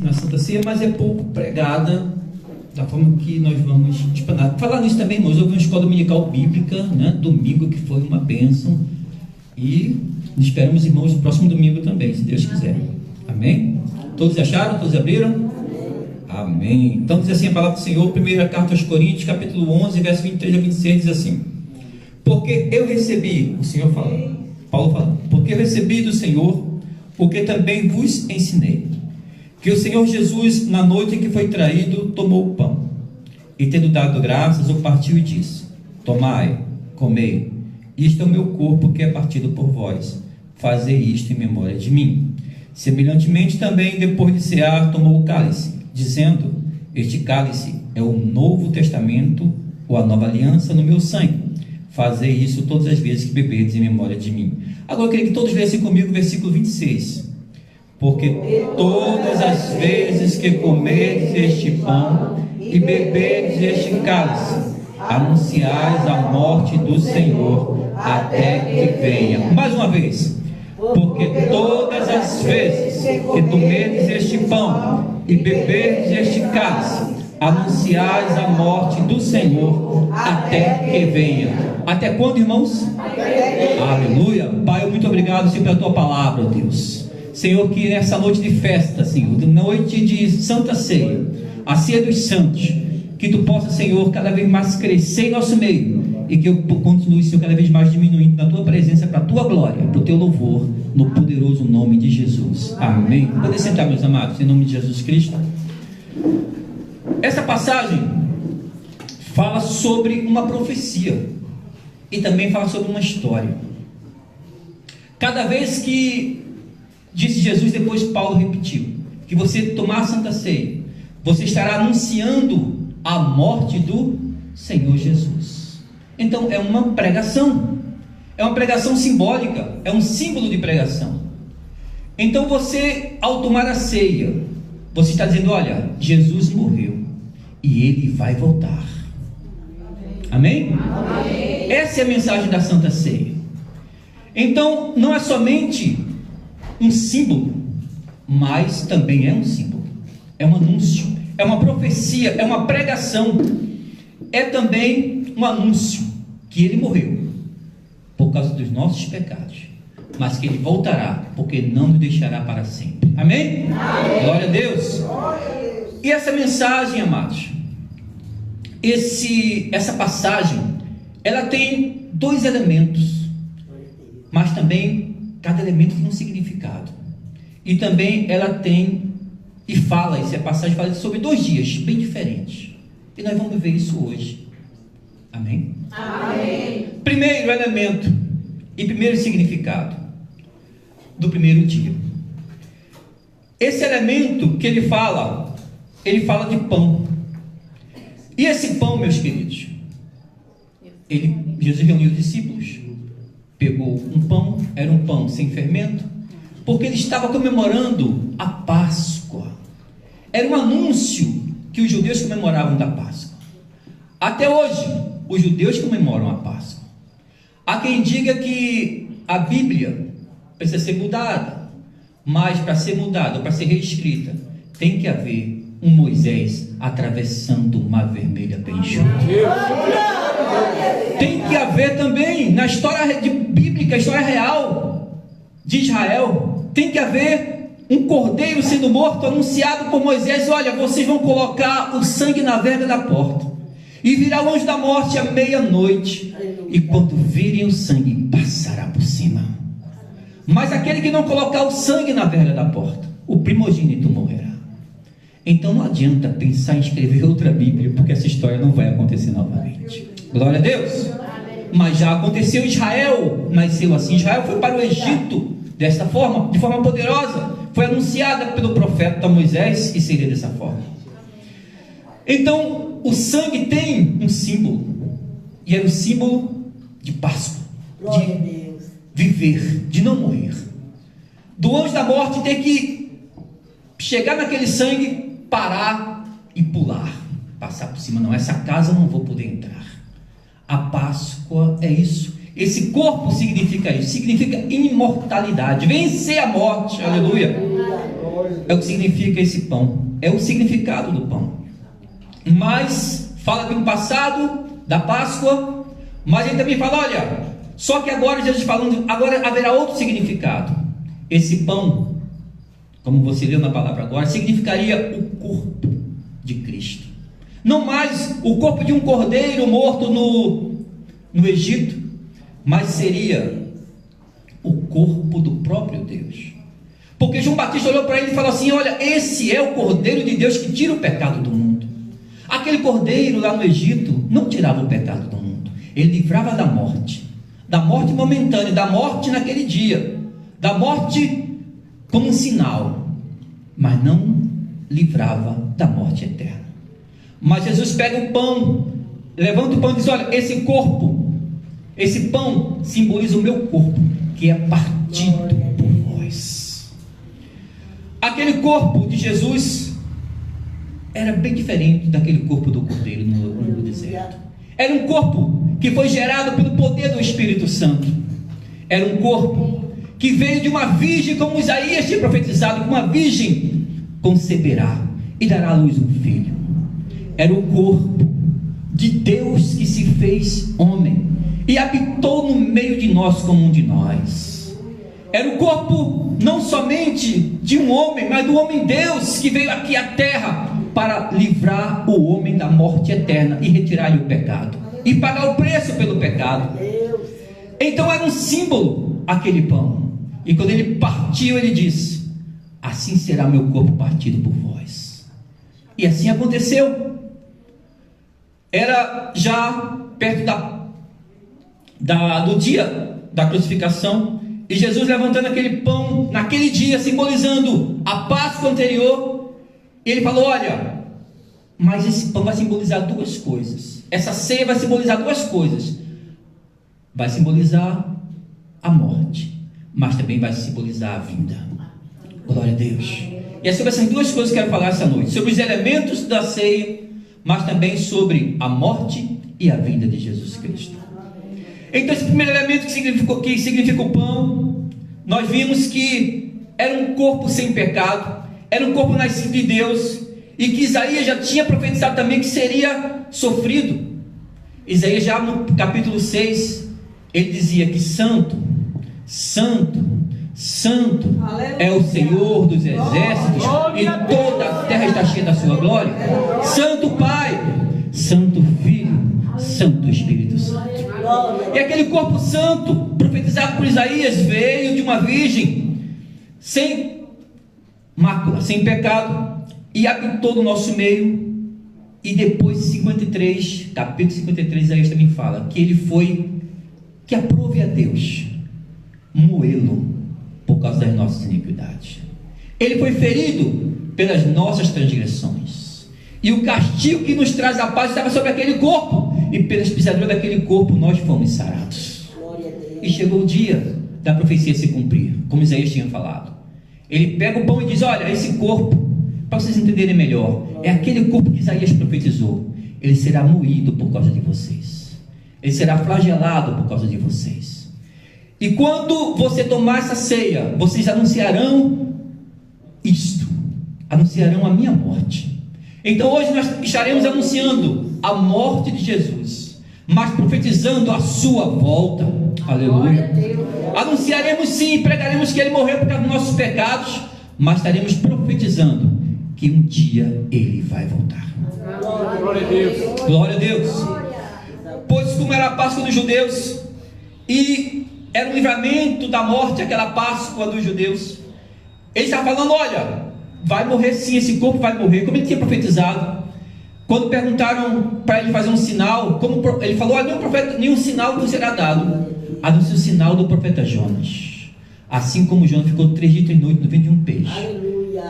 na Santa Ceia, mas é pouco pregada da forma que nós vamos explanar. Falar nisso também, irmãos, houve uma escola dominical bíblica, né, domingo, que foi uma bênção, e esperamos, irmãos, no próximo domingo também, se Deus quiser. Amém? Todos acharam? Todos abriram? Amém. Então diz assim a palavra do Senhor, primeira carta aos Coríntios, capítulo 11, verso 23 a 26, diz assim: porque eu recebi, o Senhor fala, Paulo fala, porque eu recebi do Senhor o que também vos ensinei, que o Senhor Jesus, na noite em que foi traído, tomou o pão, e tendo dado graças, o partiu e disse: tomai, comei, isto é o meu corpo que é partido por vós, fazei isto em memória de mim. Semelhantemente também, depois de cear, tomou o cálice, dizendo: este cálice é o novo testamento, ou a nova aliança no meu sangue, fazei isso todas as vezes que beberdes em memória de mim. Agora eu queria que todos lessem comigo o versículo 26. Porque todas as vezes que comerdes este pão e beberdes este cálice, anunciais a morte do Senhor até que venha. Mais uma vez. Porque todas as vezes que comerdes este pão e beberdes este cálice, anunciais a morte do Senhor até que venha. Até quando, irmãos? Aleluia. Pai, muito obrigado, Senhor, pela tua palavra, Deus. Senhor, que nessa noite de festa, Senhor, noite de Santa Ceia, a ceia dos santos, que tu possa, Senhor, cada vez mais crescer em nosso meio, e que eu continue, Senhor, cada vez mais diminuindo na tua presença, para a tua glória, para o teu louvor, no poderoso nome de Jesus. Amém. Podem sentar, meus amados, em nome de Jesus Cristo. Essa passagem fala sobre uma profecia e também fala sobre uma história. Cada vez que, disse Jesus, depois Paulo repetiu, que você tomar a Santa Ceia, você estará anunciando a morte do Senhor Jesus. Então é uma pregação simbólica, é um símbolo de pregação. Então você, ao tomar a ceia, você está dizendo: olha, Jesus morreu e ele vai voltar. Amém? Amém. Essa é a mensagem da Santa Ceia. Então não é somente um símbolo, mas também é um símbolo, é um anúncio, é uma profecia, é uma pregação, é também um anúncio que ele morreu por causa dos nossos pecados, mas que ele voltará, porque não nos deixará para sempre. Amém? Amém. Glória a Deus. E essa mensagem, amados, essa passagem, ela tem dois elementos, mas também cada elemento tem um significado. E também ela tem e fala, essa passagem fala sobre 2 dias bem diferentes, e nós vamos ver isso hoje. Amém? Amém. Primeiro elemento e primeiro significado do primeiro dia. Esse elemento que ele fala de pão. E esse pão, meus queridos, Jesus reuniu os discípulos, pegou um pão, era um pão sem fermento, porque ele estava comemorando a Páscoa. Era um anúncio que os judeus comemoravam da Páscoa. Até hoje os judeus comemoram a Páscoa. Há quem diga que a Bíblia precisa ser mudada, mas para ser mudada, para ser reescrita, tem que haver um Moisés atravessando o mar vermelho a pé enxuto. Tem que haver também, na história bíblica, a história real de Israel, tem que haver um cordeiro sendo morto, anunciado por Moisés: olha, vocês vão colocar o sangue na verga da porta, e virá o anjo da morte à meia-noite, e quando virem o sangue, passará por cima. Mas aquele que não colocar o sangue na verga da porta, o primogênito morrerá. Então não adianta pensar em escrever outra Bíblia, porque essa história não vai acontecer novamente. Glória a Deus. Mas já aconteceu. Israel nasceu assim. Israel foi para o Egito desta forma, de forma poderosa, foi anunciada pelo profeta Moisés, e seria dessa forma. Então o sangue tem um símbolo, e era o símbolo de Páscoa, de viver, de não morrer, do anjo da morte ter que chegar naquele sangue, parar e pular, passar por cima. Não, essa casa eu não vou poder entrar. A Páscoa é isso, Esse corpo significa isso, significa imortalidade, vencer a morte, aleluia. É o que significa esse pão, é o significado do pão. Mas fala aqui no passado da Páscoa, mas ele também fala, olha, só que agora Jesus falando, agora haverá outro significado. Esse pão, como você leu na palavra agora, significaria o corpo de Cristo. Não mais o corpo de um cordeiro morto no Egito, mas seria o corpo do próprio Deus. Porque João Batista olhou para ele e falou assim, olha, esse é o Cordeiro de Deus que tira o pecado do mundo. Aquele cordeiro lá no Egito não tirava o pecado do mundo, ele livrava da morte momentânea, da morte naquele dia, da morte como um sinal, mas não livrava da morte eterna. Mas Jesus pega o pão, levanta o pão e diz, olha, esse corpo, esse pão simboliza o meu corpo, que é partido por vós. Aquele corpo de Jesus era bem diferente daquele corpo do cordeiro no deserto. Era um corpo que foi gerado pelo poder do Espírito Santo. Era um corpo que veio de uma virgem, como Isaías tinha profetizado, que uma virgem conceberá e dará à luz um filho. Era o corpo de Deus que se fez homem e habitou no meio de nós como um de nós. Era o corpo não somente de um homem, mas do homem Deus que veio aqui à terra para livrar o homem da morte eterna e retirar-lhe o pecado e pagar o preço pelo pecado. Então era um símbolo aquele pão. E quando ele partiu, ele disse, assim será meu corpo partido por vós. E assim aconteceu. Era já perto do dia da crucificação, e Jesus levantando aquele pão naquele dia, simbolizando a Páscoa anterior, ele falou, olha, mas esse pão vai simbolizar duas coisas, essa ceia vai simbolizar duas coisas, vai simbolizar a morte, mas também vai simbolizar a vinda. Glória a Deus. E é sobre essas duas coisas que eu quero falar essa noite, sobre os elementos da ceia, mas também sobre a morte e a vinda de Jesus Cristo. Então esse primeiro elemento que significa o pão, nós vimos que era um corpo sem pecado, era um corpo nascido de Deus, e que Isaías já tinha profetizado também que seria sofrido. Isaías já no capítulo 6, ele dizia que santo, santo, santo é o Senhor dos exércitos, e toda a terra está cheia da sua glória. Santo Pai, Santo Filho, Santo Espírito Santo. E aquele corpo santo, profetizado por Isaías, veio de uma virgem, sem mácula, sem pecado, e habitou no nosso meio. E depois de 53, capítulo 53, Isaías também fala que ele foi, que aprove a Deus moê-lo por causa das nossas iniquidades. Ele foi ferido pelas nossas transgressões, e o castigo que nos traz a paz estava sobre aquele corpo, e pelas pisaduras daquele corpo nós fomos sarados. E chegou o dia da profecia se cumprir, como Isaías tinha falado. Ele pega o pão e diz, olha, esse corpo, para vocês entenderem melhor, é aquele corpo que Isaías profetizou, ele será moído por causa de vocês, ele será flagelado por causa de vocês. E quando você tomar essa ceia, vocês anunciarão isto, anunciarão a minha morte. Então hoje nós estaremos anunciando a morte de Jesus, mas profetizando a sua volta. Aleluia. Anunciaremos sim, pregaremos que ele morreu por causa dos nossos pecados, mas estaremos profetizando que um dia ele vai voltar. Glória a Deus. Glória a Deus. Pois como era a Páscoa dos judeus, e era o livramento da morte, aquela Páscoa dos judeus, ele estava falando, olha, vai morrer sim, esse corpo vai morrer, como ele tinha profetizado. Quando perguntaram para ele fazer um sinal, ele falou, olha, nenhum sinal não será dado, a não ser o sinal do profeta Jonas. Assim como Jonas ficou 3 dias e 3 noites no ventre de um peixe. Aleluia,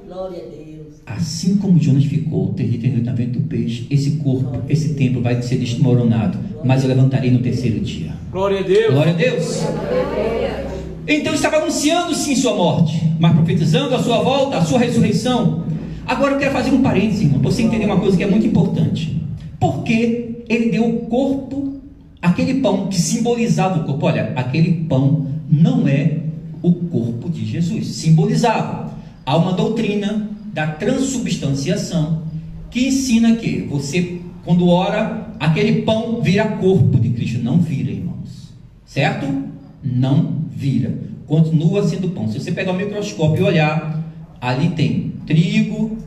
glória a Deus. Assim como Jonas ficou 3 dias e 3 noites no ventre do peixe, esse corpo, esse templo vai ser desmoronado, mas eu levantarei no 3º dia. Glória a Deus. Glória a Deus. Então estava anunciando sim sua morte, mas profetizando a sua volta, a sua ressurreição. Agora eu quero fazer um parênteses, irmão, para você entender uma coisa que é muito importante. Por que ele deu o corpo a aquele pão que simbolizava o corpo. Olha, aquele pão não é o corpo de Jesus, simbolizava. Há uma doutrina da transubstanciação que ensina que você, quando ora, aquele pão vira corpo de Cristo. Não vira, irmãos, certo? Não vira, continua sendo pão. Se você pegar o microscópio e olhar, ali tem trigo,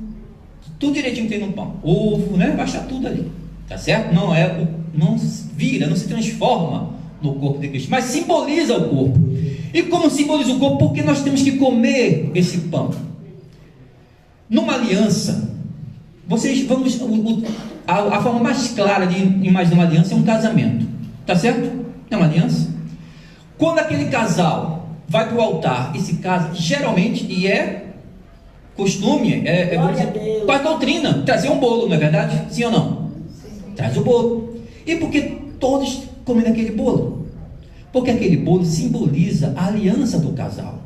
tudo direitinho tem no pão, ovo, né? Vai achar tudo ali, tá certo? Não vira, não se transforma no corpo de Cristo, mas simboliza o corpo. E como simboliza o corpo? Porque nós temos que comer esse pão. Numa aliança, a forma mais clara de imaginar uma aliança é um casamento, tá certo? É uma aliança. Quando aquele casal vai para o altar e se casa, geralmente, e é costume, com a doutrina, trazer um bolo, não é verdade? Sim ou não? Sim. Traz o bolo. E por que todos comem aquele bolo? Porque aquele bolo simboliza a aliança do casal.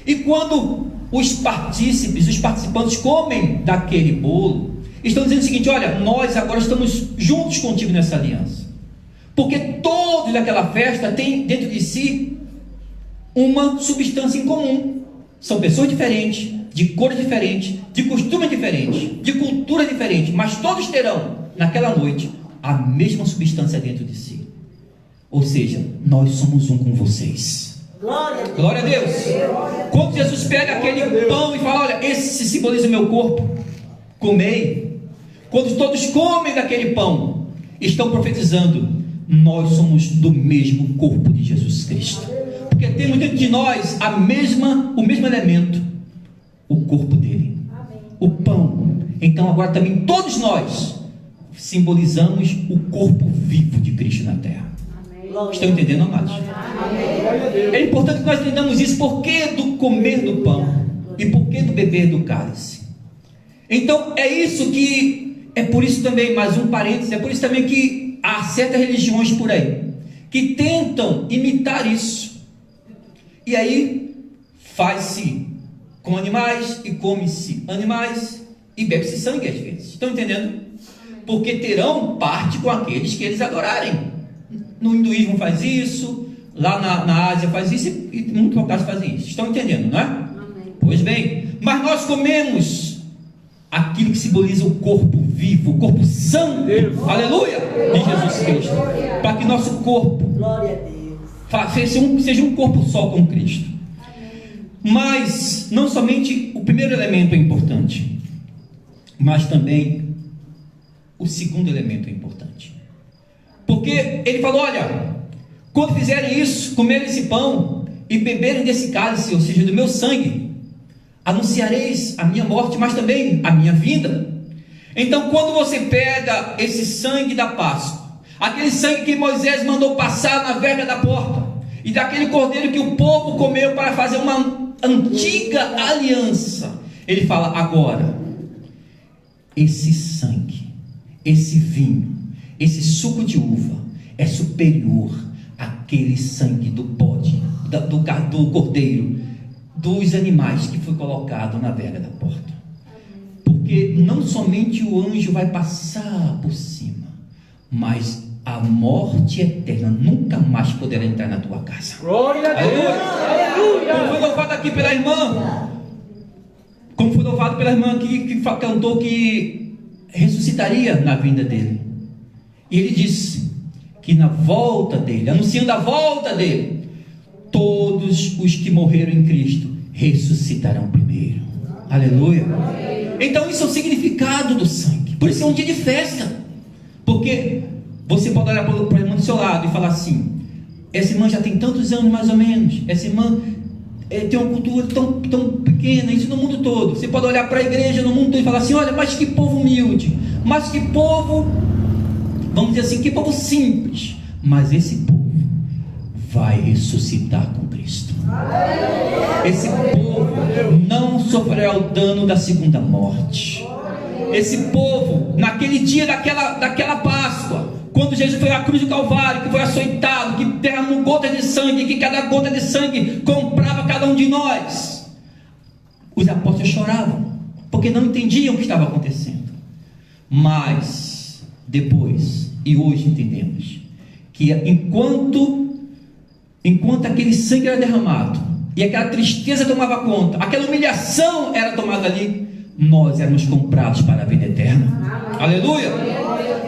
E quando os participantes comem daquele bolo, estão dizendo o seguinte: olha, nós agora estamos juntos contigo nessa aliança. Porque todos daquela festa têm dentro de si uma substância em comum. São pessoas diferentes, de cores diferentes, de costumes diferentes, de cultura diferente, mas todos terão naquela noite a mesma substância dentro de si. Ou seja, nós somos um com vocês. Glória a Deus. Quando Jesus pega aquele pão e fala: olha, esse simboliza o meu corpo, comei. Quando todos comem daquele pão, estão profetizando: nós somos do mesmo corpo de Jesus Cristo. Porque temos dentro de nós o mesmo elemento, o corpo dele, o pão. Então agora também todos nós simbolizamos o corpo vivo de Cristo na terra. Estão entendendo, amados? É importante que nós entendamos isso. Por que do comer do pão e por que do beber do cálice? Então é isso que, é por isso também, mais um parênteses, é por isso também que há certas religiões por aí que tentam imitar isso. E aí faz-se com animais e come-se animais e bebe-se sangue às vezes. Estão entendendo? Porque terão parte com aqueles que eles adorarem. No hinduísmo faz isso, lá na Ásia faz isso, e em muitos locais fazem isso. Estão entendendo, não é? Amém. Pois bem, mas nós comemos aquilo que simboliza o corpo vivo, o corpo santo, aleluia, de Jesus Cristo, para que nosso corpo seja um corpo só com Cristo. Mas não somente o primeiro elemento é importante, mas também o segundo elemento é importante. Porque ele falou: olha, quando fizerem isso, comerem esse pão e beberem desse cálice, ou seja, do meu sangue, anunciareis a minha morte, mas também a minha vinda. Então, quando você pega esse sangue da Páscoa, aquele sangue que Moisés mandou passar na verga da porta, e daquele cordeiro que o povo comeu para fazer uma antiga aliança, ele fala: agora, esse sangue, esse vinho, esse suco de uva é superior àquele sangue do bode, do cordeiro, dos animais que foi colocado na verga da porta. Porque não somente o anjo vai passar por cima, mas a morte eterna nunca mais poderá entrar na tua casa. Glória a Deus! Como foi louvado aqui pela irmã, como foi louvado pela irmã que cantou que ressuscitaria na vinda dele. E ele disse que na volta dele, anunciando a volta dele, todos os que morreram em Cristo ressuscitarão primeiro. Aleluia. Então isso é o significado do sangue. Por isso é um dia de festa. Porque você pode olhar para a irmã do seu lado e falar assim: essa irmã já tem tantos anos mais ou menos, essa irmã tem uma cultura tão pequena, isso no mundo todo. Você pode olhar para a igreja no mundo todo e falar assim: olha, mas que povo humilde, mas que povo, vamos dizer assim, que povo simples. Mas esse povo vai ressuscitar com Cristo. Esse povo não sofrerá o dano da segunda morte. Esse povo, naquele dia daquela Páscoa, quando Jesus foi à cruz do Calvário, que foi açoitado, que derramou gotas de sangue, que cada gota de sangue comprava cada um de nós, os apóstolos choravam, porque não entendiam o que estava acontecendo. Mas depois, e hoje entendemos, que enquanto aquele sangue era derramado, e aquela tristeza tomava conta, aquela humilhação era tomada ali, nós éramos comprados para a vida eterna. Aleluia!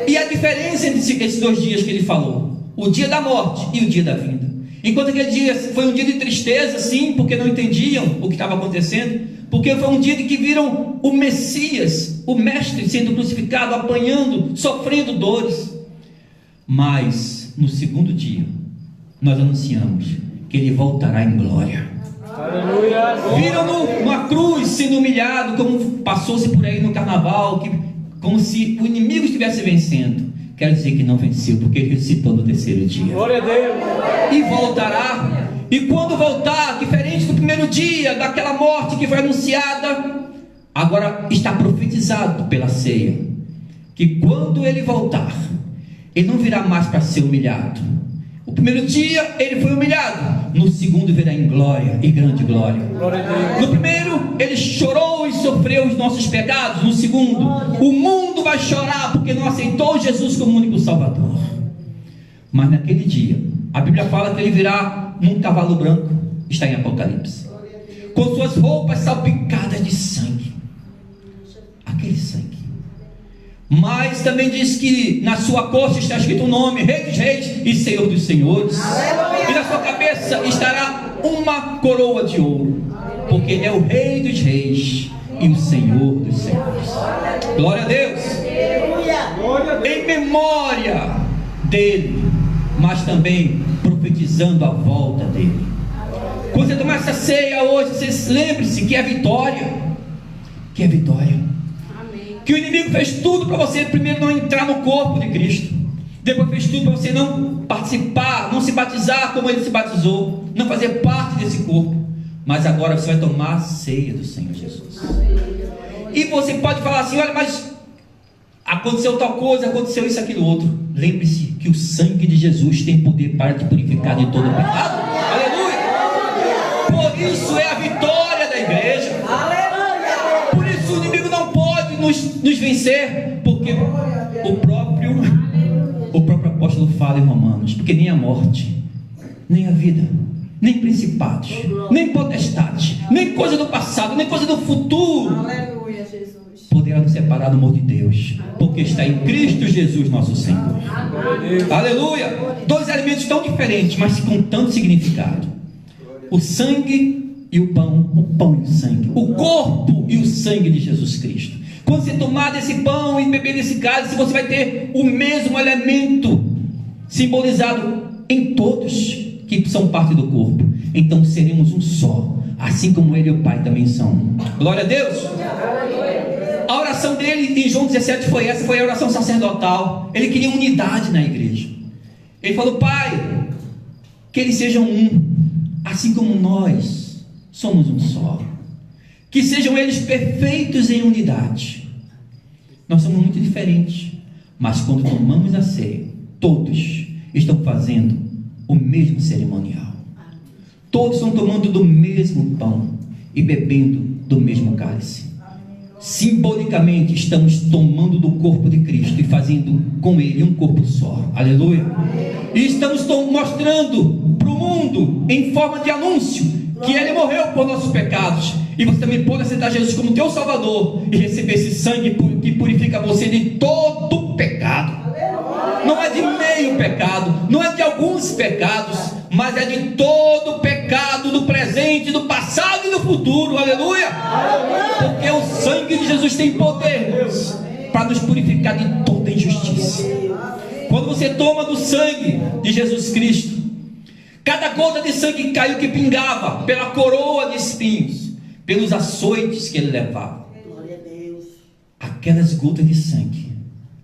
E a diferença entre esses 2 dias que ele falou, o dia da morte e o dia da vinda. Enquanto aquele dia foi um dia de tristeza, sim, porque não entendiam o que estava acontecendo, porque foi um dia em que viram o Messias, o Mestre, sendo crucificado, apanhando, sofrendo dores. Mas no segundo dia, nós anunciamos que ele voltará em glória. Aleluia! Viram-no numa cruz sendo humilhado, como passou-se por aí no carnaval, como se o inimigo estivesse vencendo. Quero dizer que não venceu, porque ele ressuscitou no 3º dia. Glória a Deus! E voltará. E quando voltar, diferente do primeiro dia, daquela morte que foi anunciada, agora está profetizado pela ceia, que quando ele voltar, ele não virá mais para ser humilhado. O primeiro dia ele foi humilhado, no segundo virá em glória e grande glória. No primeiro ele chorou e sofreu os nossos pecados. No segundo, o mundo vai chorar porque não aceitou Jesus como único Salvador. Mas naquele dia, a Bíblia fala que ele virá num cavalo branco, está em Apocalipse, com suas roupas salpicadas de sangue, aquele sangue. Mas também diz que na sua costa está escrito o nome, Rei dos Reis e Senhor dos Senhores. Aleluia. E na sua cabeça estará uma coroa de ouro, porque é o Rei dos Reis e o Senhor dos Senhores. Glória a Deus. Em memória dele, mas também profetizando a volta dele. Quando você tomar essa ceia hoje, você lembre-se que é vitória. Que é vitória. Que o inimigo fez tudo para você primeiro não entrar no corpo de Cristo, depois fez tudo para você não participar, não se batizar como ele se batizou, não fazer parte desse corpo. Mas agora você vai tomar a ceia do Senhor Jesus. E você pode falar assim: olha, mas aconteceu tal coisa, aconteceu isso, aquilo, outro. Lembre-se que o sangue de Jesus tem poder para te purificar de todo o pecado. Aleluia! Por isso é a vitória da igreja. Por isso o inimigo não pode nos vencer, porque o próprio apóstolo fala em Romanos, porque nem a morte, nem a vida, nem principados, nem potestades, nem coisa do passado, nem coisa do futuro poderá nos separar do amor de Deus, porque está em Cristo Jesus nosso Senhor. Aleluia! 2 elementos tão diferentes, mas com tanto significado: o sangue e o pão e o sangue, o corpo e o sangue de Jesus Cristo. Quando você tomar desse pão e beber desse cálice, você vai ter o mesmo elemento simbolizado em todos que são parte do corpo. Então seremos um só, assim como ele e o Pai também são. Glória a Deus. A oração dele em João 17 foi essa, foi a oração sacerdotal. Ele queria unidade na igreja. Ele falou: Pai, que eles sejam um, assim como nós somos um só. Que sejam eles perfeitos em unidade. Nós somos muito diferentes, mas quando tomamos a ceia, todos estão fazendo o mesmo cerimonial. Todos estão tomando do mesmo pão e bebendo do mesmo cálice. Simbolicamente estamos tomando do corpo de Cristo e fazendo com ele um corpo só. Aleluia. E estamos mostrando para o mundo, em forma de anúncio, que ele morreu por nossos pecados, e você também pode aceitar Jesus como teu Salvador e receber esse sangue que purifica você de todo pecado. Não é de meio pecado, não é de alguns pecados, mas é de todo pecado, do presente, do passado e do futuro. Aleluia! Porque o sangue de Jesus tem poder para nos purificar de toda injustiça. Quando você toma do sangue de Jesus Cristo, cada gota de sangue que caiu, que pingava pela coroa de espinhos, pelos açoites que ele levava, aquelas gotas de sangue,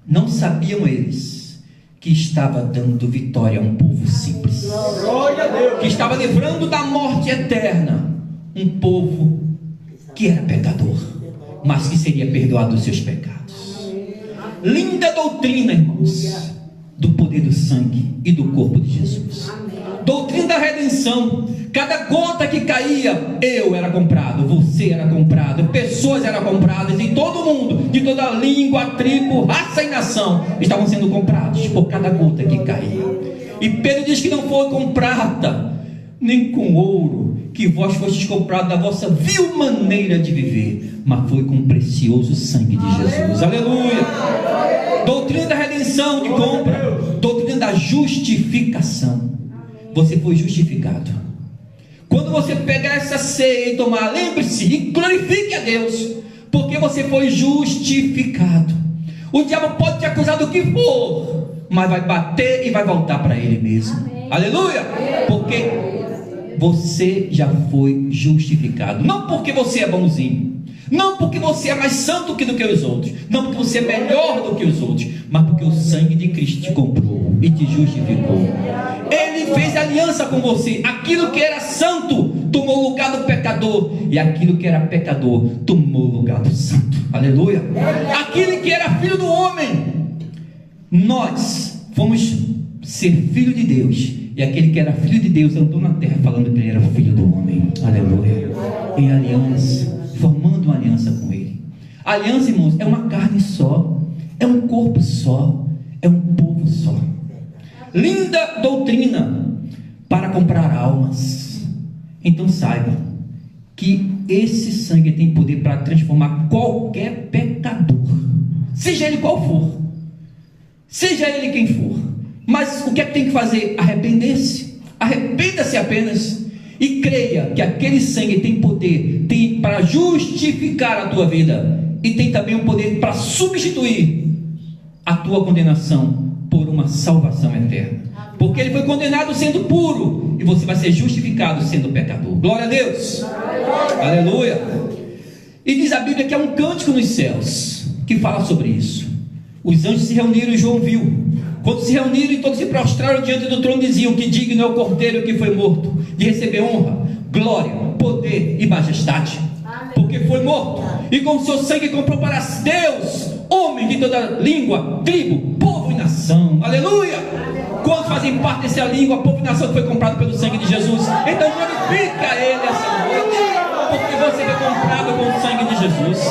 não sabiam eles que estava dando vitória a um povo simples, que estava livrando da morte eterna um povo que era pecador, mas que seria perdoado dos seus pecados. Linda doutrina, irmãos, do poder do sangue e do corpo de Jesus. Doutrina da redenção. Cada gota que caía, eu era comprado, você era comprado, pessoas eram compradas, e todo mundo, de toda língua, tribo, raça e nação, estavam sendo comprados por cada gota que caía. E Pedro diz que não foi com prata, nem com ouro, que vós fostes comprados da vossa vil maneira de viver, mas foi com o precioso sangue de Jesus. Aleluia! Doutrina da redenção de compra, doutrina da justificação. Você foi justificado. Quando você pegar essa ceia e tomar, lembre-se e glorifique a Deus, porque você foi justificado. O diabo pode te acusar do que for, mas vai bater e vai voltar para ele mesmo. Amém. Aleluia! Porque você já foi justificado. Não porque você é bonzinho, não porque você é mais santo do que os outros, não porque você é melhor do que os outros, mas porque o sangue de Cristo te comprou e te justificou. Ele fez aliança com você. Aquilo que era santo tomou o lugar do pecador, e aquilo que era pecador tomou o lugar do santo. Aleluia! Aquele que era filho do homem, nós fomos ser filho de Deus, e aquele que era filho de Deus andou na terra falando que ele era filho do homem. Aleluia! Em aliança, formando uma aliança com ele. A aliança, irmãos, é uma carne só, é um corpo só, é um povo só. Linda doutrina para comprar almas. Então saiba que esse sangue tem poder para transformar qualquer pecador, seja ele qual for, seja ele quem for. Mas o que é que tem que fazer? Arrepender-se. Arrependa-se apenas e creia que aquele sangue tem poder, tem para justificar a tua vida, e tem também o poder para substituir a tua condenação por uma salvação eterna. Porque ele foi condenado sendo puro, e você vai ser justificado sendo pecador. Glória a Deus! Aleluia! E diz a Bíblia que há um cântico nos céus que fala sobre isso. Os anjos se reuniram e João viu. Quando se reuniram e todos se prostraram diante do trono, diziam que digno é o Cordeiro que foi morto de receber honra, glória, poder e majestade, porque foi morto e com o seu sangue comprou para Deus homens de toda língua, tribo, povo e nação. Aleluia! Quantos fazem parte dessa língua, povo e nação que foi comprado pelo sangue de Jesus? Então glorifica Ele essa noite, porque você foi comprado com o sangue de Jesus.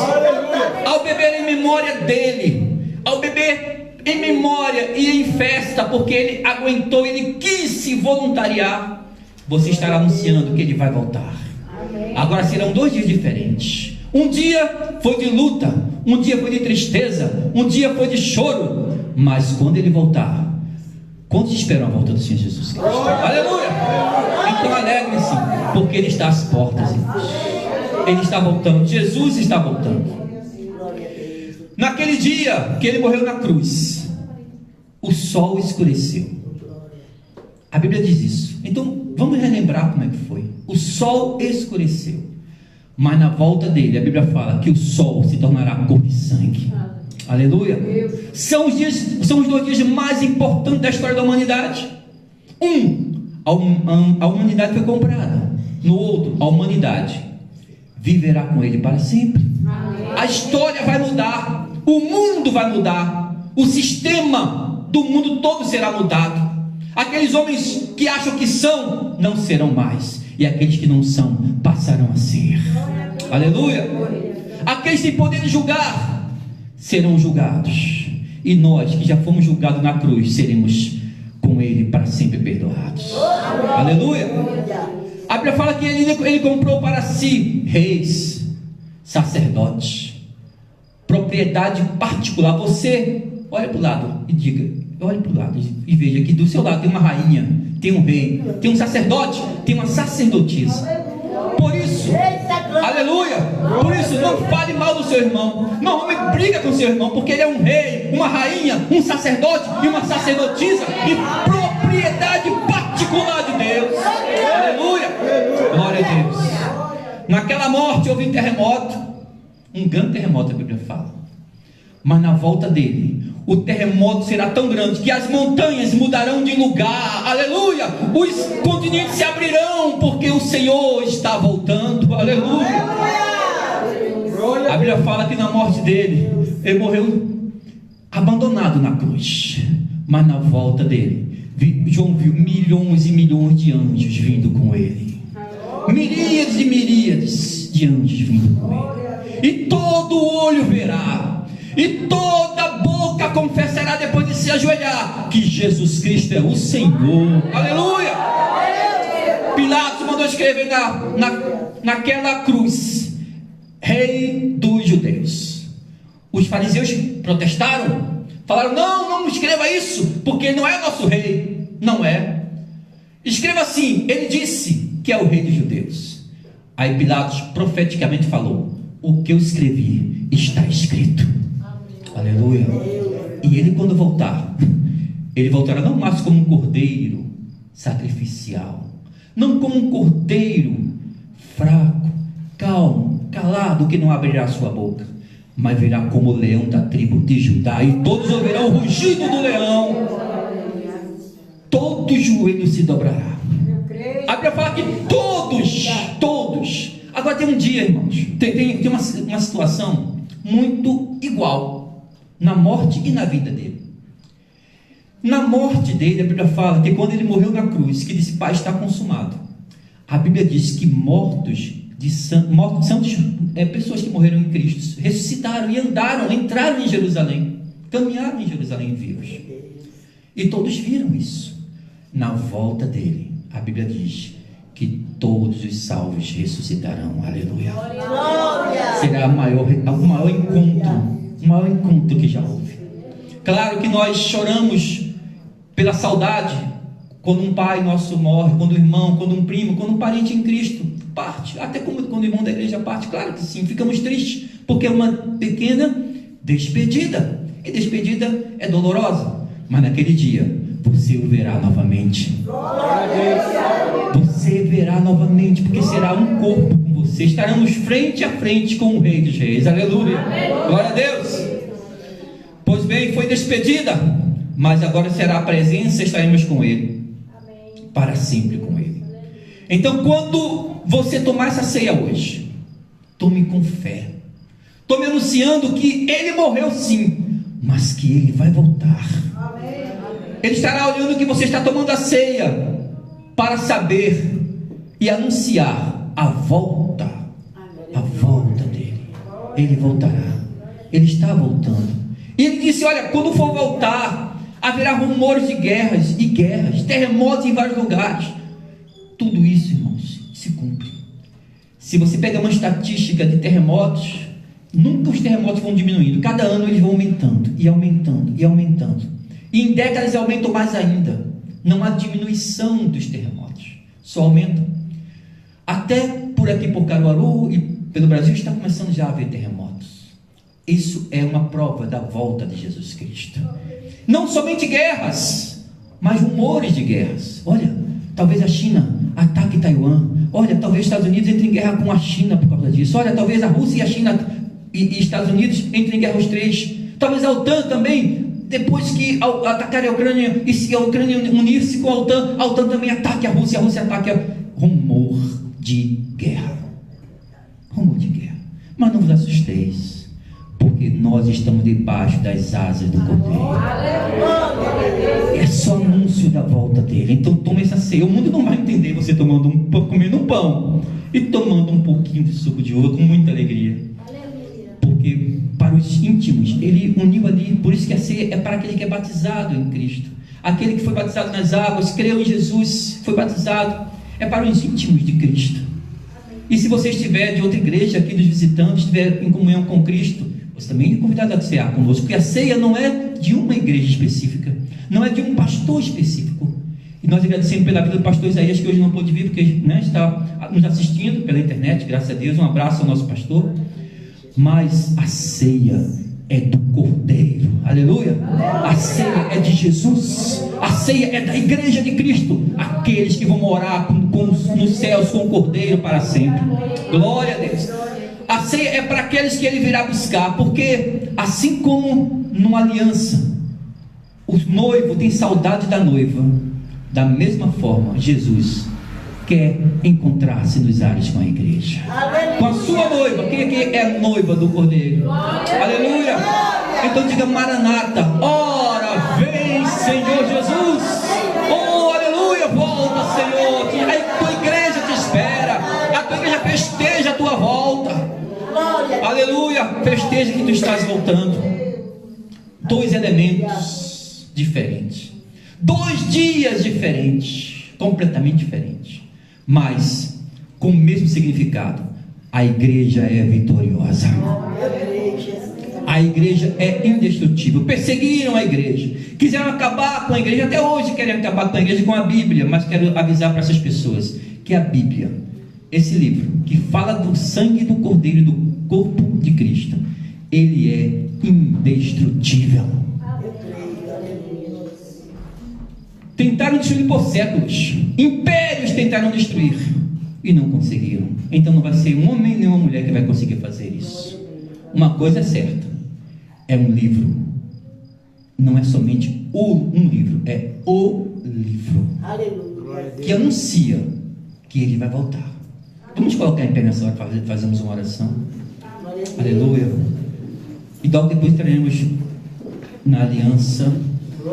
Ao beber em memória dele, ao beber em memória e em festa, porque ele aguentou, ele quis se voluntariar, você estará anunciando que ele vai voltar. Agora serão 2 dias diferentes. Um dia foi de luta, um dia foi de tristeza, um dia foi de choro, mas quando ele voltar, quantos esperam a volta do Senhor Jesus Cristo? Aleluia! Então alegre-se, porque ele está às portas, irmãos. Ele está voltando, Jesus está voltando. Naquele dia que ele morreu na cruz, o sol escureceu. A Bíblia diz isso. Então vamos relembrar como é que foi. O sol escureceu, mas na volta dele a Bíblia fala que o sol se tornará cor de sangue. Aleluia! São os 2 dias mais importantes da história da humanidade. A humanidade foi comprada. No outro, a humanidade viverá com ele para sempre. A história vai mudar, o mundo vai mudar, o sistema do mundo todo será mudado. Aqueles homens que acham que são, não serão mais, e aqueles que não são, passarão a ser. Aleluia! Aqueles que têm poder de julgar, serão julgados, e nós que já fomos julgados na cruz, seremos com ele para sempre perdoados. Aleluia! A Bíblia fala que ele comprou para si reis, sacerdotes, propriedade particular. Você olha para o lado e diga, olhe para o lado e veja que do seu lado tem uma rainha, tem um rei, tem um sacerdote, tem uma sacerdotisa. Por isso, aleluia, por isso não fale mal do seu irmão, não briga com seu irmão, porque ele é um rei, uma rainha, um sacerdote e uma sacerdotisa, e propriedade particular de Deus. Aleluia, glória a Deus. Naquela morte houve um terremoto, um grande terremoto, a Bíblia fala, mas na volta dele o terremoto será tão grande que as montanhas mudarão de lugar. Aleluia! Os continentes se abrirão, porque o Senhor está voltando. Aleluia! A Bíblia fala que na morte dele, ele morreu abandonado na cruz, mas na volta dele, João viu milhões e milhões de anjos vindo com ele, miríades e miríades de anjos vindo com ele, e todo olho verá, e toda boca confessará depois de se ajoelhar que Jesus Cristo é o Senhor. Aleluia! Pilatos mandou escrever naquela cruz: Rei dos Judeus. Os fariseus protestaram, falaram: não escreva isso, porque ele não é nosso rei. Não é. Escreva assim: ele disse que é o rei dos judeus. Aí Pilatos profeticamente falou: o que eu escrevi está escrito. Aleluia. E ele, quando voltar, ele voltará não mais como um cordeiro sacrificial, não como um cordeiro fraco, calmo, calado, que não abrirá a sua boca, mas virá como o leão da tribo de Judá, e todos ouvirão o rugido do leão, todo joelho se dobrará. A Bíblia fala que todos. Agora tem um dia, irmãos, tem uma situação muito igual na morte e na vida dele. Na morte dele, a Bíblia fala que quando ele morreu na cruz, que disse: Pai, está consumado. A Bíblia diz que mortos santos, pessoas que morreram em Cristo, ressuscitaram e entraram em Jerusalém, caminharam em Jerusalém vivos. E todos viram isso. Na volta dele, a Bíblia diz que todos os salvos ressuscitarão. Aleluia. Será o maior encontro que já houve. Claro que nós choramos pela saudade quando um pai nosso morre, quando um irmão, quando um primo, quando um parente em Cristo parte, até como quando o irmão da igreja parte. Claro que sim, ficamos tristes, porque é uma pequena despedida, e despedida é dolorosa, mas naquele dia você o verá novamente. Você verá novamente, porque será um corpo com você. Estaremos frente a frente com o Rei dos Reis. Aleluia. Glória a Deus. Pois bem, foi despedida, mas agora será a presença, estaremos com Ele. Para sempre com Ele. Então, quando você tomar essa ceia hoje, tome com fé. Tome anunciando que Ele morreu sim, mas que Ele vai voltar. Ele estará olhando que você está tomando a ceia para saber e anunciar a volta dele. Ele voltará. Ele está voltando. E ele disse: olha, quando for voltar, haverá rumores de guerras, terremotos em vários lugares. Tudo isso, irmãos, se cumpre. Se você pegar uma estatística de terremotos, nunca os terremotos vão diminuindo. Cada ano eles vão aumentando, e aumentando, e aumentando. E em décadas aumentam mais ainda. Não há diminuição dos terremotos, só aumentam. Até por aqui, por Caruaru e pelo Brasil, está começando já a haver terremotos. Isso é uma prova da volta de Jesus Cristo. Não somente guerras, mas rumores de guerras. Olha, talvez a China ataque Taiwan. Olha, talvez os Estados Unidos entrem em guerra com a China por causa disso. Olha, talvez a Rússia e a China e Estados Unidos entrem em guerra os três. Talvez a OTAN também, depois que atacarem a Ucrânia, e se a Ucrânia unir-se com a OTAN também ataque a Rússia ataque a... Rumor de guerra. Rumor de guerra. Mas não vos assusteis, porque nós estamos debaixo das asas do Cordeiro. É só anúncio da volta dele. Então tome essa ceia. O mundo não vai entender você comendo um pão e tomando um pouquinho de suco de uva com muita alegria. Porque para os íntimos, ele uniu ali. Por isso que a ceia é para aquele que é batizado em Cristo. Aquele que foi batizado nas águas, creu em Jesus, foi batizado. É para os íntimos de Cristo. E se você estiver de outra igreja aqui nos visitando, estiver em comunhão com Cristo, você também é convidado a cear conosco, porque a ceia não é de uma igreja específica, não é de um pastor específico. E nós agradecemos pela vida do pastor Isaías, que hoje não pôde vir, porque está nos assistindo pela internet, graças a Deus. Um abraço ao nosso pastor. Mas a ceia é do Cordeiro, aleluia. A ceia é de Jesus, a ceia é da igreja de Cristo, aqueles que vão morar nos céus com o Cordeiro para sempre. Glória a Deus. A ceia é para aqueles que ele virá buscar, porque assim como numa aliança o noivo tem saudade da noiva, da mesma forma Jesus quer encontrar-se nos ares com a igreja, com a sua noiva. Quem é a noiva do Cordeiro? Aleluia. Então diga: Maranata, ora vem Senhor Jesus. Oh, aleluia, volta Senhor, a tua igreja te espera, a tua igreja festeja a tua volta. Aleluia, festeja que tu estás voltando. Dois elementos diferentes, 2 dias diferentes, completamente diferentes, mas com o mesmo significado. A igreja é vitoriosa. A igreja é indestrutível. Perseguiram a igreja, quiseram acabar com a igreja, até hoje querem acabar com a igreja, com a Bíblia. Mas quero avisar para essas pessoas que a Bíblia, esse livro que fala do sangue do Cordeiro e do corpo de Cristo, ele é indestrutível. Tentaram destruir por séculos, impérios tentaram destruir e não conseguiram. Então não vai ser um homem nem uma mulher que vai conseguir fazer isso. Uma coisa é certa, é um livro, não é somente um livro, é o livro que anuncia que ele vai voltar. Vamos colocar em pé nessa hora, fazemos uma oração. Aleluia. E logo depois estaremos na aliança,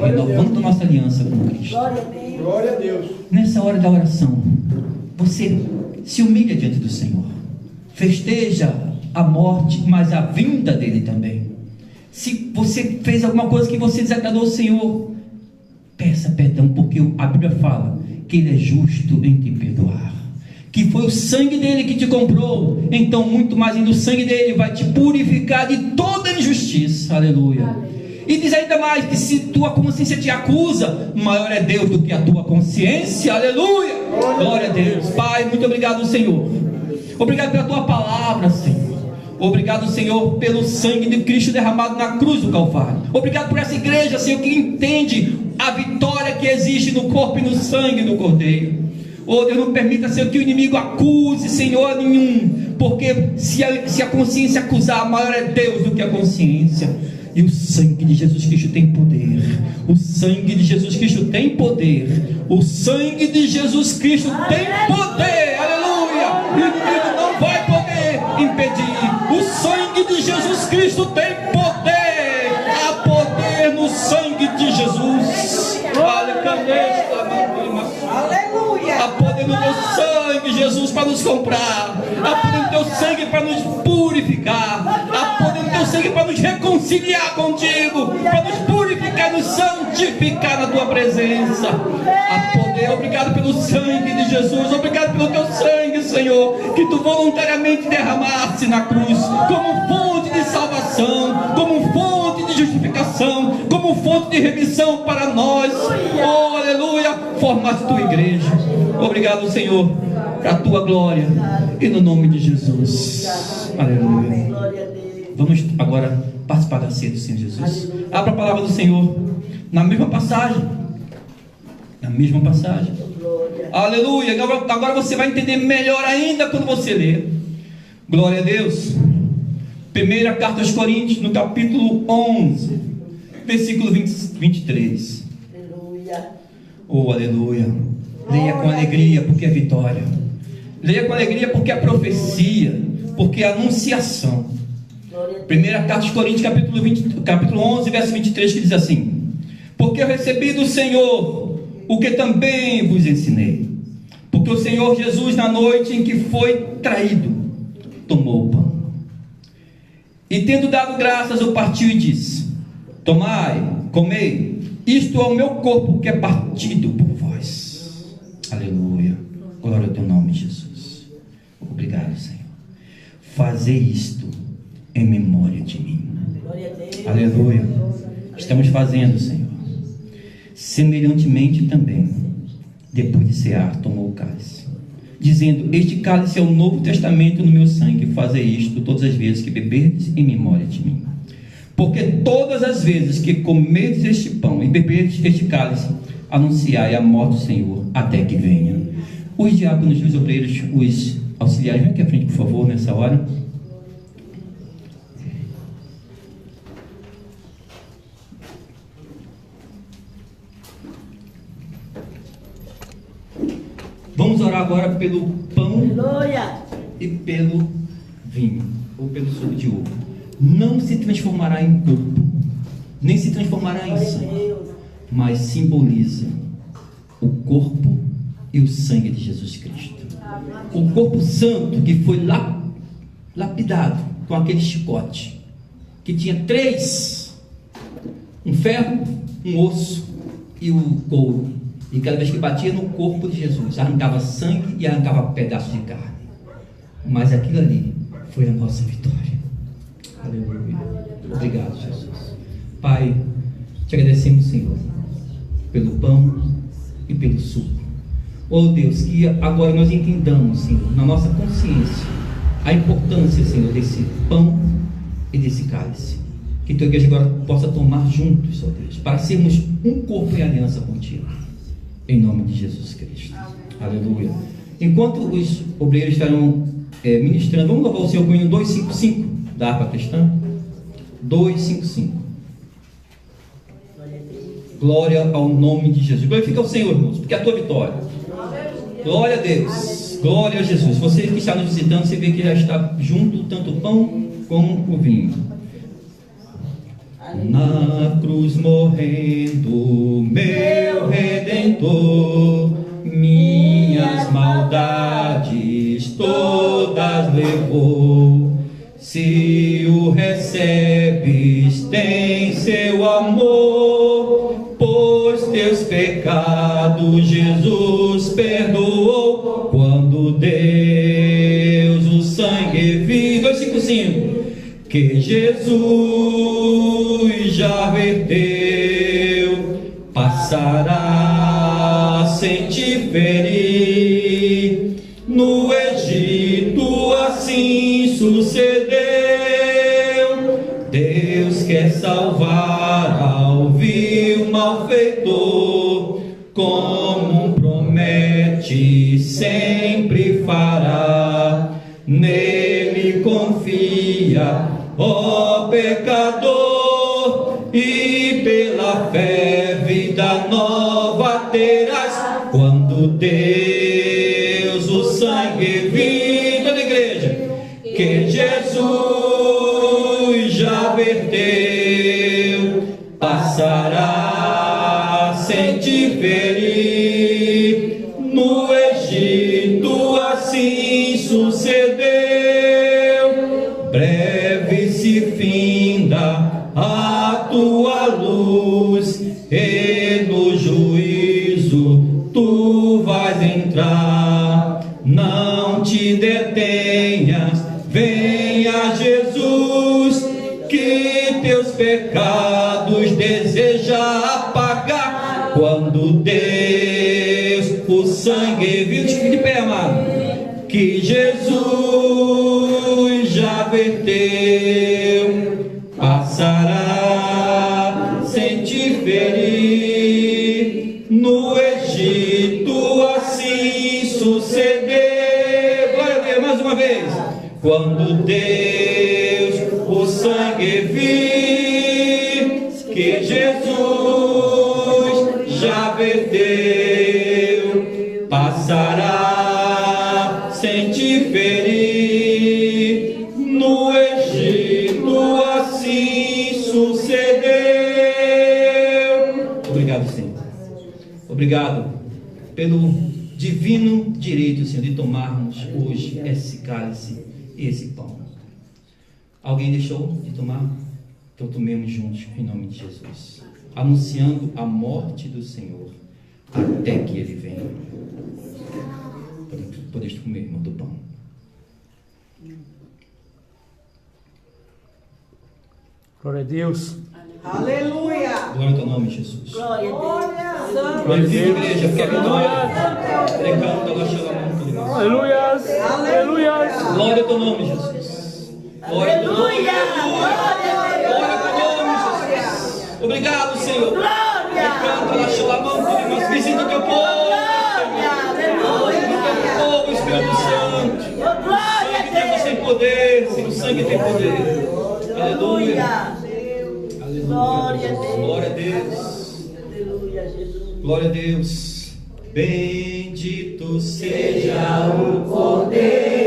renovando nossa aliança com Cristo. Glória a Deus. Nessa hora da oração, você se humilha diante do Senhor, festeja a morte, mas a vinda dele também. Se você fez alguma coisa que você desagradou ao Senhor, peça perdão, porque a Bíblia fala que ele é justo em te perdoar, que foi o sangue dele que te comprou. Então muito mais ainda o sangue dele vai te purificar de toda injustiça. Aleluia. E diz ainda mais que se tua consciência te acusa, maior é Deus do que a tua consciência. Aleluia. Glória a Deus. Pai, muito obrigado, Senhor. Obrigado pela tua palavra, Senhor. Obrigado, Senhor, pelo sangue de Cristo derramado na cruz do Calvário. Obrigado por essa igreja, Senhor, que entende a vitória que existe no corpo e no sangue do Cordeiro. Oh, Deus, não permita, Senhor, que o inimigo acuse, Senhor, nenhum, porque se a consciência acusar, maior é Deus do que a consciência. E o sangue de Jesus Cristo tem poder. O sangue de Jesus Cristo tem poder. O sangue de Jesus Cristo tem poder. Aleluia. E o inimigo não vai poder impedir. O sangue de Jesus Cristo tem poder. Há poder no sangue de Jesus. Aleluia. Há poder no teu sangue, Jesus, para nos comprar. Há poder no teu sangue para nos purificar. Há poder no teu sangue para nos reconciliar contigo, para nos purificar, nos santificar na tua presença. Há poder. Obrigado pelo sangue de Jesus. Obrigado pelo teu sangue, Senhor, que tu voluntariamente derramaste na cruz, como fonte de salvação, como fonte de justificação, como fonte de remissão para nós. Oh, aleluia. Formaste tua igreja. Obrigado, Senhor, para a tua glória e no nome de Jesus. Aleluia. Vamos agora participar da ceia do Senhor Jesus. Abra a palavra do Senhor na mesma passagem. Na mesma passagem. Aleluia. Agora você vai entender melhor ainda quando você ler. Glória a Deus. Primeira carta aos Coríntios, no capítulo 11, versículo 23. Aleluia. Oh, aleluia. Leia com alegria, porque é vitória. Leia com alegria, porque é profecia, porque é anunciação. Primeira carta aos Coríntios, capítulo 11, verso 23, que diz assim: porque eu recebi do Senhor o que também vos ensinei. Porque o Senhor Jesus, na noite em que foi traído, tomou o pão, e tendo dado graças, o partiu e disse: tomai, comei, isto é o meu corpo que é partido por vós. Aleluia. Glória ao teu nome, Jesus. Obrigado, Senhor. Fazei isto em memória de mim. Aleluia. Estamos fazendo, Senhor. Semelhantemente também, depois de cear, tomou o cálice, dizendo: este cálice é o novo testamento no meu sangue. Fazei isto todas as vezes que beberdes em memória de mim. Porque todas as vezes que comerdes este pão e beberdes este cálice, anunciai a morte do Senhor até que venha. Os diáconos, os obreiros, os auxiliares, vem aqui à frente, por favor, nessa hora. Vamos orar agora pelo pão e pelo vinho, ou pelo suco de uva. Não se transformará em corpo, nem se transformará em sangue, mas simboliza o corpo e o sangue de Jesus Cristo. O corpo santo que foi lapidado com aquele chicote, que tinha 3, um ferro, um osso e o couro. E cada vez que batia no corpo de Jesus, arrancava sangue e arrancava pedaços de carne. Mas aquilo ali foi a nossa vitória. Aleluia. Obrigado, Jesus. Pai, te agradecemos, Senhor, pelo pão e pelo suco. Oh Deus, que agora nós entendamos, Senhor, na nossa consciência, a importância, Senhor, desse pão e desse cálice. Que tua igreja agora possa tomar juntos, ó Deus, para sermos um corpo em aliança contigo. Em nome de Jesus Cristo. Aleluia. Enquanto os obreiros estarão ministrando, vamos louvar o Senhor com o hino 255 da harpa cristã. 255. Glória ao nome de Jesus. Glorifica o Senhor, irmãos, porque é a tua vitória. Glória a Deus. Glória a Jesus. Você que está nos visitando, você vê que já está junto tanto o pão como o vinho. Na cruz morrendo, meu Redentor, minhas maldades todas levou. Se o recebes, tem seu amor, pois teus pecados Jesus perdoou. Quando Deus o sangue viu, 255, que Jesus já verteu, passará sem te ferir. No Egito assim sucedeu. Deus quer salvar ao vil malfeitor, como promete sempre fará. Nele confia, ó pecador, e pela fé vida nova terás. Quando Deus o sangue vindo da igreja, que Jesus já verteu, passará sem te ferir. No Egito assim sucedeu. Breve se finda a tua luz, e no juízo tu vais entrar. Não te detenhas, venha Jesus, que teus pecados deseja apagar. Quando Deus o sangue viu, de pé, amado, que Jesus já verteu, passará sem te ferir. No Egito assim sucedeu. Glória a Deus, mais uma vez. Quando Deus o sangue viu, que Jesus já verteu, passará sem te ferir. No Egito assim sucedeu. Obrigado, Senhor. Obrigado pelo divino direito, Senhor, de tomarmos hoje esse cálice e esse pão. Alguém deixou de tomar? Então tomemos juntos, em nome de Jesus, anunciando a morte do Senhor até que Ele venha. Podes comer, irmão, do pão. Glória a Deus. Aleluia. Glória ao teu nome, Jesus. Glória a Deus. Glorifica a igreja, porque a vitória. Aleluia. Aleluia. Glória ao teu nome, Jesus. Glória ao teu nome. Glória ao teu nome, Jesus. Obrigado, Senhor. Visita o teu povo. Visita o teu povo, Espírito Santo. O sangue tem poder. O sangue tem poder. Aleluia. Aleluia. Glória a Deus. Glória a Deus. Bendito seja o Cordeiro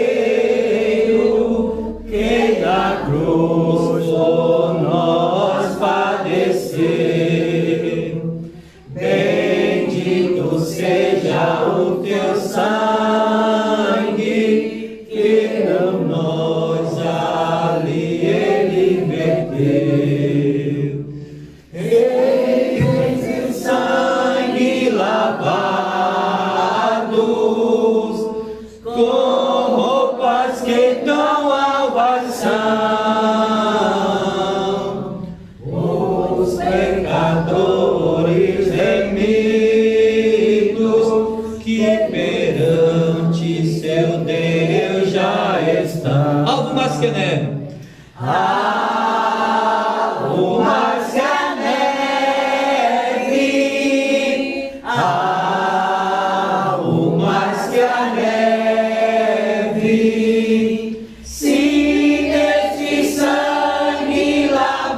que na cruz por nós padeceu. Bendito seja o teu sangue que não nós ali ele verteu. Esse sangue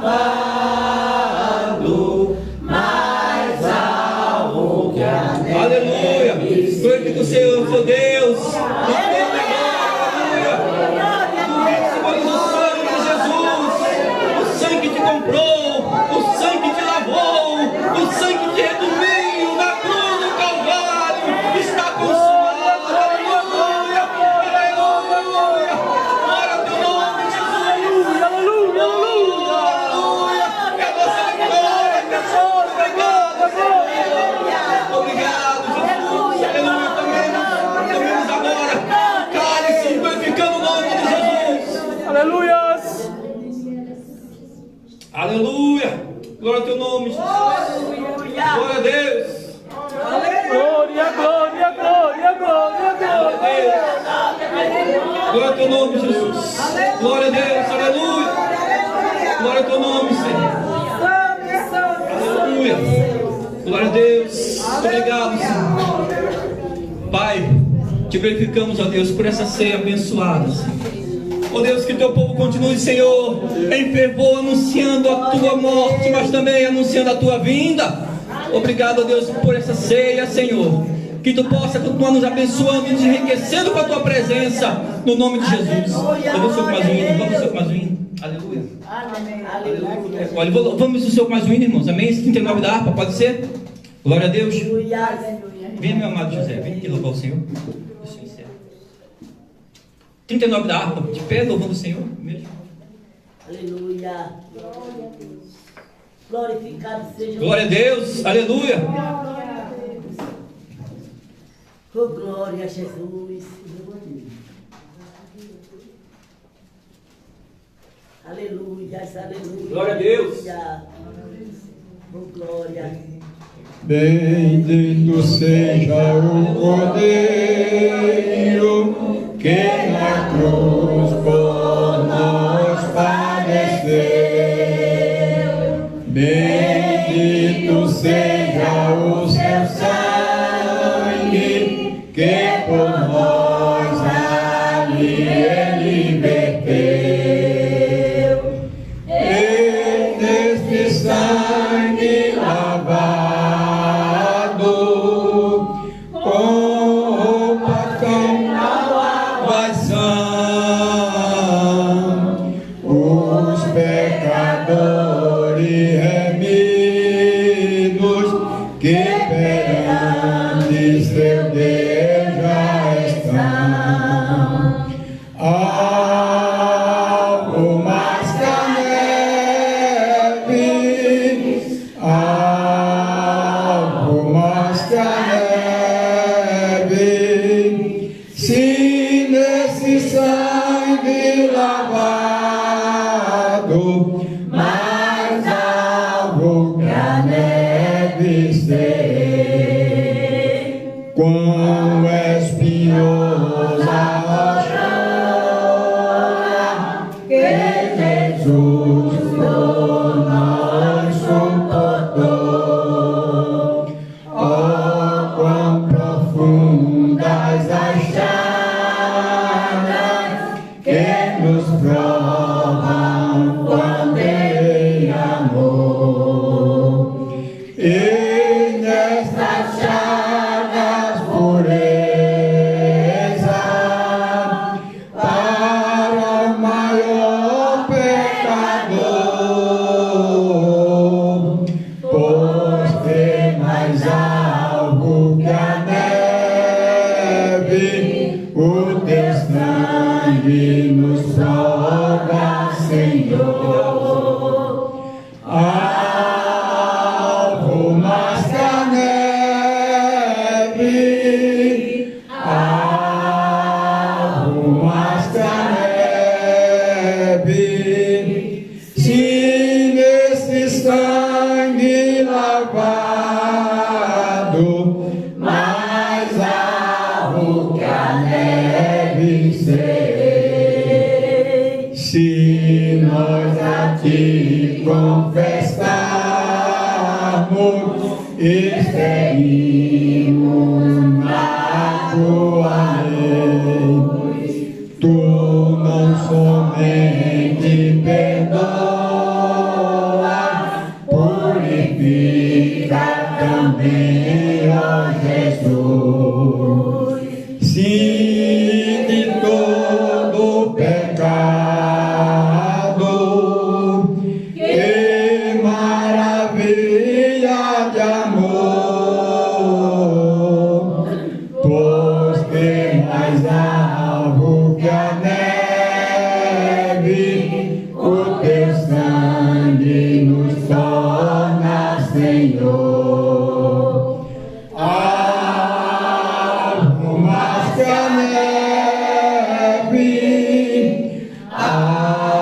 lavado, mais alvo que a neve. Aleluia. Glorifica o Senhor, seu Deus. Comprou, o sangue te lavou, o sangue te redimiu na cruz do Calvário, está consumado. Aleluia, aleluia, glória ao teu nome, Jesus. Aleluia, aleluia, aleluia, é a nossa vitória, Jesus. Obrigado, Jesus. Aleluia, tomemos agora o cálice, glorificando o nome de Jesus. Aleluia. Aleluia! Glória ao teu nome, Jesus. Glória a Deus. Glória, glória, glória, glória, glória. Glória ao teu nome, Jesus. Glória a Deus. Aleluia. Glória ao teu nome, Senhor. Aleluia. Glória a Deus. Obrigado, Senhor. Pai, te glorificamos, ó Deus, por essa ceia abençoada, Senhor. Ó Deus, que teu povo continue, Senhor, em fervor, anunciando a tua morte, mas também anunciando a tua vinda. Obrigado, ó Deus, por essa ceia, Senhor. Que tu possa continuar nos abençoando e nos enriquecendo com a tua presença, no nome de Jesus. Vamos ao mais um hino, vamos ao mais um hino. Aleluia. Aleluia. Olha, vamos ao seu mais um hino, irmãos. Amém? Esse 39 da harpa, pode ser? Glória a Deus. Venha, meu amado José, vem aqui louvar o Senhor. 39 da harpa, de pé, louvando o Senhor mesmo. Aleluia. Glorificado seja. Glória a Deus, aleluia. Oh, glória a Jesus. Aleluia, aleluia. Glória a Deus. Oh, glória. Bendito seja o Cordeiro que na cruz por nós padeceu. Bendito seja o seu sangue que por nós ali ele verteu. E neste sangue lavado os pecadores remidos que perante seu Deus já estão. Algo mais que a neve, algo mais que a neve, se nesse sangue lavado, mais alvo que a neve ser. Quão espinhosa a rocha que Jesus por nós suportou. Oh, quão profundas as chagas que nos provam quando Ele amou. E nestas chagas pureza para o maior pecador, pois tem mais algo que a neve, o teu sangue nos prova, Senhor. Alvo mais que a neve, alvo mais que a neve, se nesse sangue lavado, mais alvo que a neve ser. Se nós a ti confessarmos, esterimos na tua lei. Tu não somente perdoas, Senhor. Algo mais que a neve, algo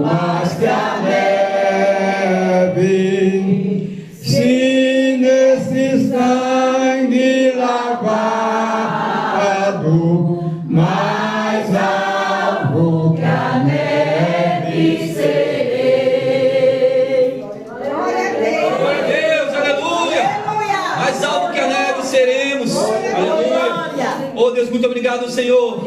mais que a neve, se nesse sangue lavado, mais algo que a neve serei. Glória a Deus. Glória a Deus, aleluia. Mais alto que a neve seremos. Aleluia. Oh Deus, muito obrigado, Senhor,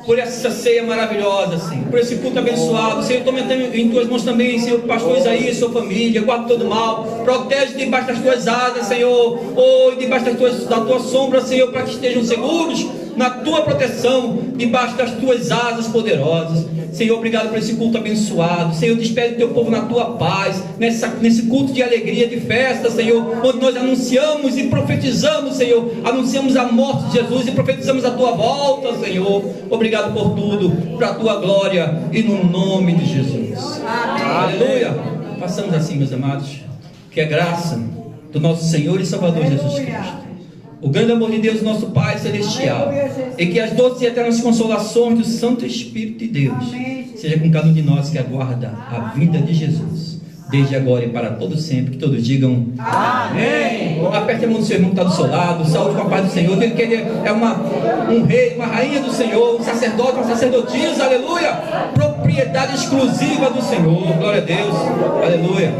por essa ceia maravilhosa, Senhor, por esse culto abençoado. Senhor, estou metendo em tuas mãos também, Senhor, pastor Isaías e sua família. Guarda todo mal, protege debaixo das tuas asas, Senhor, debaixo da tua sombra, Senhor, para que estejam seguros na tua proteção, debaixo das tuas asas poderosas. Senhor, obrigado por esse culto abençoado. Senhor, despede teu povo na tua paz, nesse culto de alegria, de festa, Senhor, onde nós anunciamos e profetizamos, Senhor, anunciamos a morte de Jesus e profetizamos a tua volta, Senhor. Obrigado por tudo, para a tua glória e no nome de Jesus. Amém. Aleluia. Façamos assim, meus amados, que a graça do nosso Senhor e Salvador Jesus Cristo, o grande amor de Deus, nosso Pai Celestial, e que as doces e eternas consolações do Santo Espírito de Deus seja com cada um de nós que aguarda a vinda de Jesus, desde agora e para todo sempre. Que todos digam amém. Aperte a mão do seu irmão que está do seu lado. Saúde com a paz do Senhor. Diga que ele é um rei, uma rainha do Senhor, um sacerdote, uma sacerdotisa, aleluia, propriedade exclusiva do Senhor. Glória a Deus, aleluia.